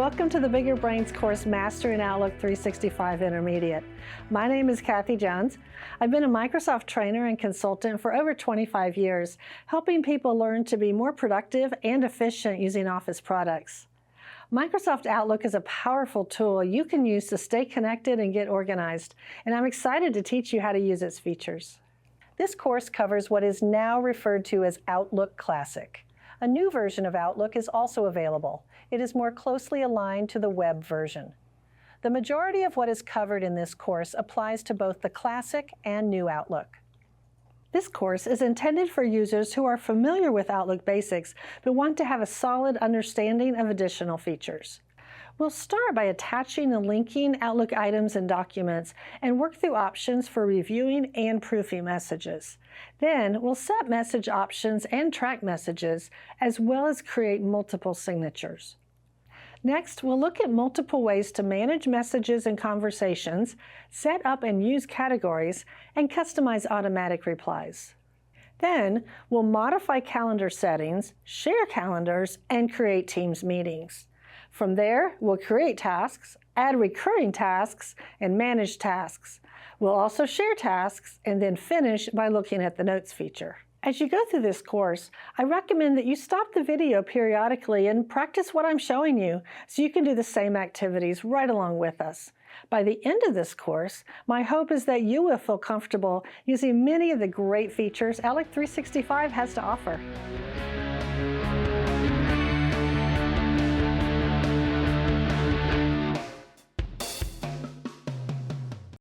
Welcome to the Bigger Brains course, Mastering Outlook 365 Intermediate. My name is Kathy Jones. I've been a Microsoft trainer and consultant for over 25 years, helping people learn to be more productive and efficient using Office products. Microsoft Outlook is a powerful tool you can use to stay connected and get organized, and I'm excited to teach you how to use its features. This course covers what is now referred to as Outlook Classic. A new version of Outlook is also available. It is more closely aligned to the web version. The majority of what is covered in this course applies to both the Classic and New Outlook. This course is intended for users who are familiar with Outlook basics but want to have a solid understanding of additional features. We'll start by attaching and linking Outlook items and documents and work through options for reviewing and proofing messages. Then we'll set message options and track messages, as well as create multiple signatures. Next, we'll look at multiple ways to manage messages and conversations, set up and use categories, and customize automatic replies. Then we'll modify calendar settings, share calendars, and create Teams meetings. From there, we'll create tasks, add recurring tasks, and manage tasks. We'll also share tasks and then finish by looking at the Notes feature. As you go through this course, I recommend that you stop the video periodically and practice what I'm showing you so you can do the same activities right along with us. By the end of this course, my hope is that you will feel comfortable using many of the great features Outlook 365 has to offer.